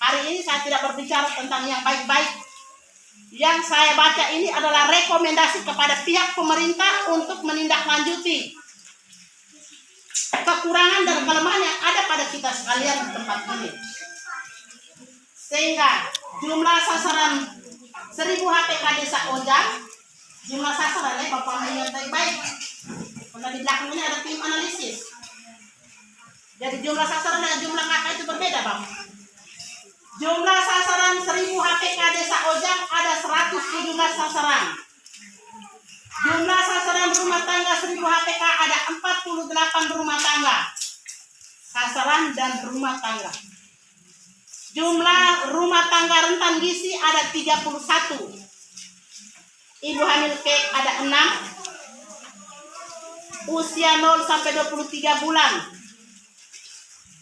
Hari ini saya tidak berbicara tentang yang baik-baik. Yang saya baca ini adalah rekomendasi kepada pihak pemerintah untuk menindaklanjuti kekurangan dan kelemahan yang ada pada kita sekalian di tempat ini. Sehingga jumlah sasaran 1000 HPK Desa Ojang, jumlah sasarannya Bapak mengingat baik-baik. Karena di belakang ini ada tim analisis. Jadi jumlah sasaran dan jumlah kakak itu berbeda, Bang. Jumlah sasaran 1000 HPK Desa Ojang ada 117 sasaran. Jumlah sasaran rumah tangga 1000 HPK ada 48 rumah tangga. Sasaran dan rumah tangga. Jumlah rumah tangga rentan gizi ada 31. Ibu hamil kek ada 6. Usia 0 sampai 23 bulan.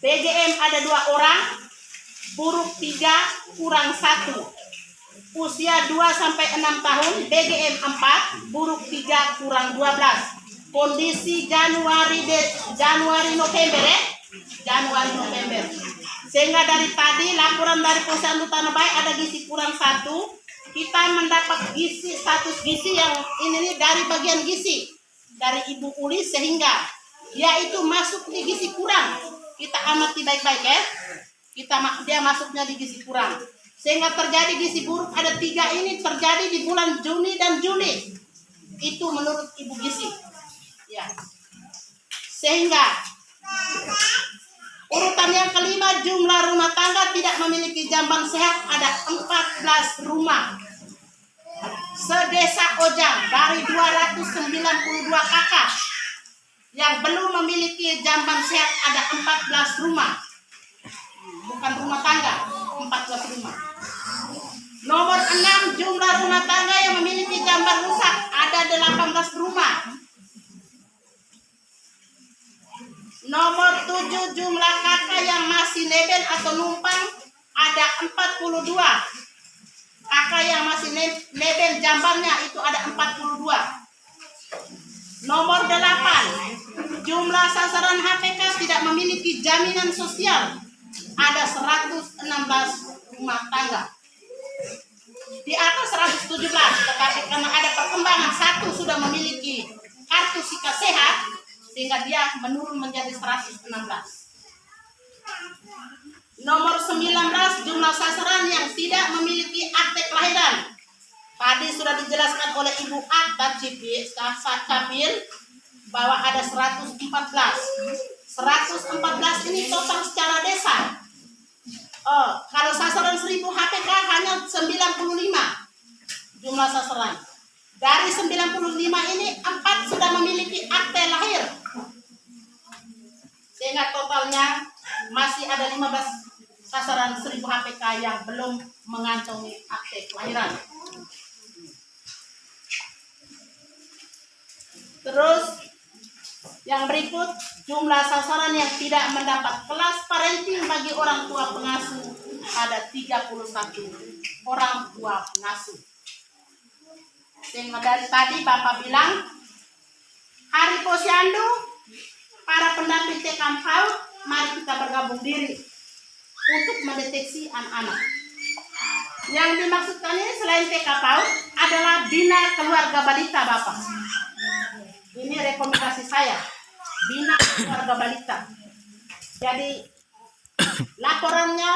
BGM ada 2 orang. Buruk 3 kurang 1. Usia 2 sampai 6 tahun, BGM 4, buruk 3 kurang 12. Kondisi Januari November ya. Januari November. Sehingga dari tadi laporan dari Posyandu Tanah Baik ada gizi kurang 1. Kita mendapat gizi, status gizi yang ini nih dari bagian gizi dari Ibu Uli, sehingga dia itu masuk di gizi kurang. Kita amati baik-baik ya. Dia masuknya di gizi kurang. Sehingga terjadi gizi buruk ada 3 ini terjadi di bulan Juni dan Juli. Itu menurut Ibu Gizi. Ya. Sehingga urutan yang kelima, jumlah rumah tangga tidak memiliki jamban sehat ada 14 rumah. Se-Desa Ojang dari 292 kakak yang belum memiliki jamban sehat ada 14 rumah. Bukan rumah tangga, 14 rumah. Nomor 6, jumlah rumah tangga yang memiliki jamban rusak ada 18 rumah. Nomor 7, jumlah kakak yang masih neben atau numpang ada 42. Kakak yang masih neben jambannya itu ada 42. Nomor 8, jumlah sasaran HPK tidak memiliki jaminan sosial ada 116 rumah tangga. Di atas 117, tetapi karena ada perkembangan, 1 sudah memiliki kartu Sika Sehat sehingga dia menurun menjadi 116. Nomor 19, jumlah sasaran yang tidak memiliki akte kelahiran. Tadi sudah dijelaskan oleh Ibu Akta Capil bahwa ada 114. 114 ini total secara desa. Kalau sasaran 1000 HPK hanya 95 jumlah sasaran. Dari 95 ini 4 sudah memiliki akte lahir. Sehingga totalnya masih ada 15 sasaran 1000 HPK yang belum mengantongi akte kelahiran. Terus yang berikut, jumlah sasaran yang tidak mendapat kelas parenting bagi orang tua pengasuh ada 31 orang tua pengasuh. Sehingga dari tadi Bapak bilang, Hari Posyandu, para pendamping TK PAUD, mari kita bergabung diri untuk mendeteksi anak-anak. Yang dimaksudkan ini selain TK PAUD adalah Bina Keluarga Balita, Bapak. Ini rekomendasi saya, Bina Keluarga Balita. Jadi laporannya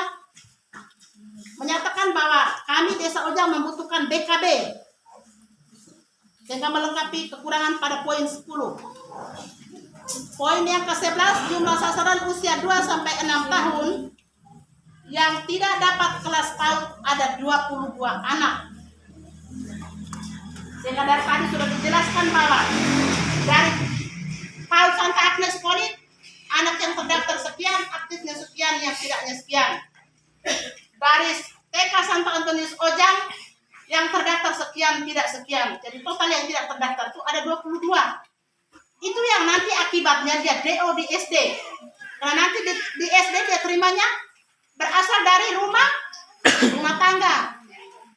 menyatakan bahwa kami Desa Ojang membutuhkan BKB sehingga melengkapi kekurangan pada poin 10. Poin yang ke-11, jumlah sasaran usia 2 sampai 6 tahun yang tidak dapat kelas PAUD ada 22 anak. Sehingga dari tadi sudah dijelaskan bahwa dari PAUD Santa Agnes Polit, anak yang terdaftar sekian, aktifnya sekian, yang tidaknya sekian. Dari TK Santo Antonius Ojang, yang terdaftar sekian, tidak sekian. Jadi total yang tidak terdaftar itu ada 22. Itu yang nanti akibatnya dia DO di SD. Karena nanti di SD dia terimanya berasal dari rumah tangga.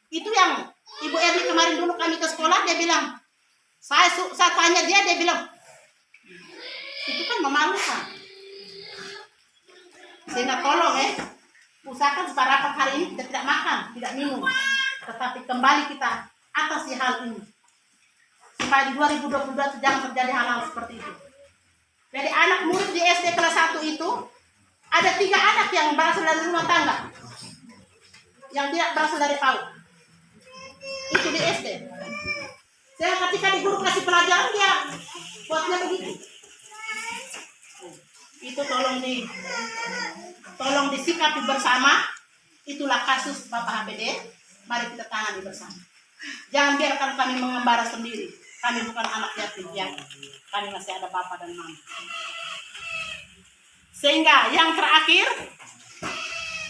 Itu yang Ibu Erni kemarin dulu kami ke sekolah, dia bilang, saya tanya dia bilang, itu kan memalukan. Sehingga tolong usahakan supaya rapat hari ini kita tidak makan, tidak minum, tetapi kembali kita atasi hal ini supaya di 2022 jangan terjadi hal-hal seperti itu. Jadi anak murid di SD kelas 1 itu ada 3 anak yang berasal dari rumah tangga, yang tidak berasal dari PAUD. Itu di SD. Saya ketika di guru kasih pelajaran dia buatnya begitu. Itu tolong disikapi bersama. Itulah kasus Bapak HPD. Mari kita tangani bersama. Jangan biarkan kami mengembara sendiri. Kami bukan anak yatim piatu. Kami masih ada bapak dan mama. Sehingga yang terakhir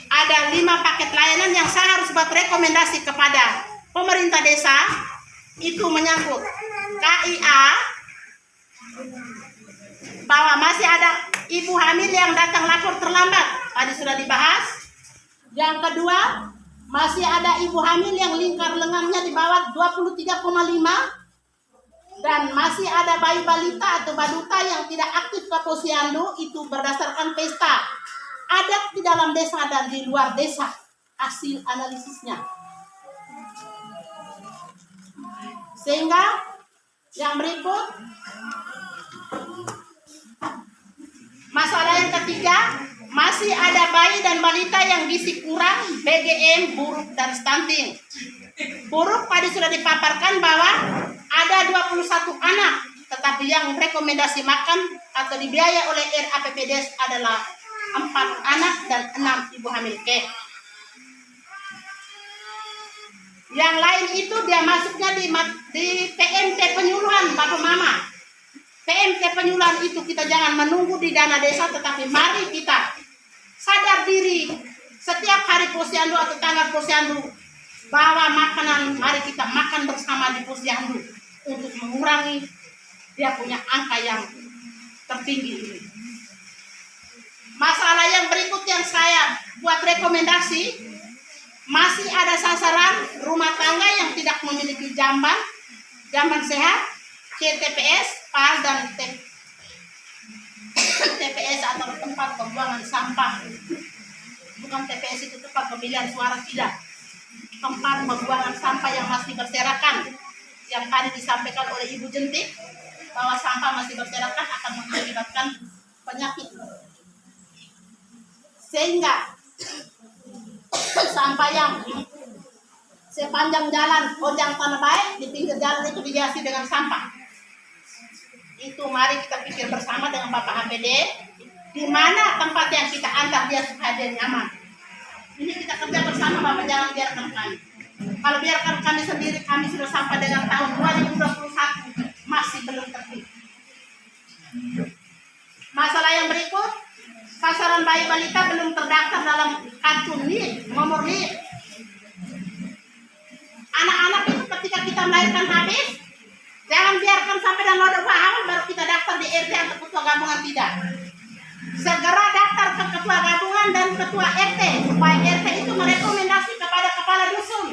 ada 5 paket layanan yang saya harus buat rekomendasi kepada pemerintah desa. Itu menyangkut KIA, bahwa masih ada ibu hamil yang datang lapor terlambat, tadi sudah dibahas. Yang kedua, masih ada ibu hamil yang lingkar lengannya di bawah 23,5, dan masih ada bayi balita atau baduta yang tidak aktif ke posyandu. Itu berdasarkan pesta adat di dalam desa dan di luar desa, hasil analisisnya. Sehingga yang berikut, masalah yang ketiga, masih ada bayi dan balita yang gizi kurang, BGM, buruk, dan stunting. Buruk tadi sudah dipaparkan bahwa ada 21 anak, tetapi yang rekomendasi makan atau dibiayai oleh RAPPDes adalah 4 anak dan 6 ibu hamil kek. Yang lain itu dia masuknya di PMT penyuluhan Bapak Mama. PMT penyuluhan itu kita jangan menunggu di dana desa, tetapi mari kita sadar diri setiap hari posyandu atau tanggal posyandu bahwa makanan, mari kita makan bersama di posyandu untuk mengurangi dia punya angka yang tertinggi ini. Masalah yang berikut yang saya buat rekomendasi, masih ada sasaran rumah tangga yang tidak memiliki jamban sehat, CTPS, PAS, dan TPS atau tempat pembuangan sampah. Bukan TPS itu tempat pemilihan suara, tidak. Tempat pembuangan sampah yang masih berserakan. Yang tadi disampaikan oleh Ibu Jentik bahwa sampah masih berserakan akan mengakibatkan penyakit. Sehingga sampah yang sepanjang jalan Ojang Tanah Baik di pinggir jalan itu dihiasi dengan sampah. Itu mari kita pikir bersama dengan Bapak HPD di mana tempat yang kita antar dia supaya dia nyaman. Ini kita kerja bersama Bapak, jangan biarkan kami. Kalau biarkan kami sendiri, kami sudah sampai dengan tahun 2021 masih belum tertib. Masalah yang berikut, sasaran bayi balita belum terdaftar dalam kartu NIP, nomor NIP. Anak-anak itu ketika kita melahirkan habis, jangan biarkan sampai dan noda paham baru kita daftar di RT atau ketua gabungan, tidak. Segera daftar ke ketua gabungan dan ketua RT supaya RT itu merekomendasi kepada kepala dusun.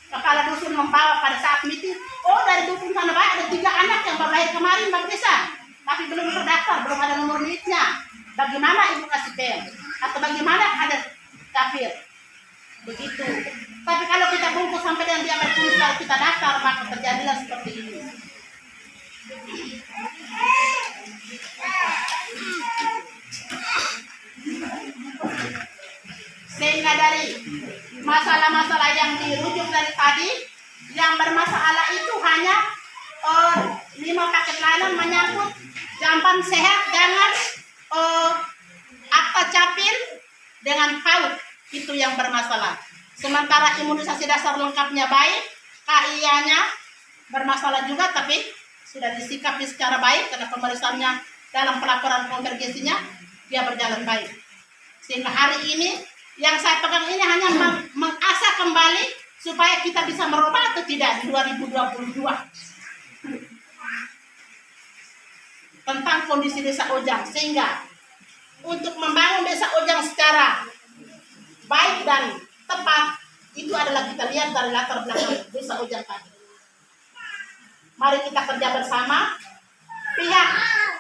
Kepala dusun membawa pada saat meeting, oh dari dusun Tanah Baik ada 3 anak yang baru lahir kemarin Bang Desa, tapi belum terdaftar, belum ada nomor NIP-nya. Bagaimana ibu kasih PM? Atau bagaimana ada kafir? Begitu. Tapi kalau kita bungkus sampai dengan dia bertulis kalau kita daftar, maka terjadilah seperti ini. Sehingga dari masalah-masalah yang dirujuk dari tadi, yang bermasalah itu hanya 5 paket layanan menyangkut jamban sehat dengan akta capil dengan PAUD, itu yang bermasalah. Sementara imunisasi dasar lengkapnya baik, KIA-nya bermasalah juga, tapi sudah disikapi secara baik karena pemeriksaannya dalam pelaporan konvergensinya dia berjalan baik. Sehingga hari ini yang saya pegang ini hanya mengasah kembali supaya kita bisa merubah atau tidak di 2022 tentang kondisi desa Ojang, sehingga untuk membangun desa Ojang secara baik dan tepat itu adalah kita lihat dari latar belakang desa Ojang tadi. Mari kita kerja bersama. Pihak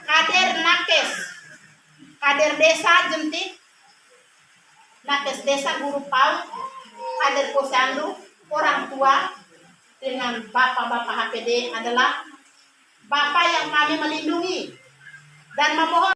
kader nakes, kader desa Jentik nakes desa, guru PAUD, kader posyandu, orang tua, dengan bapak-bapak HPD adalah bapak yang kami melindungi dan memohon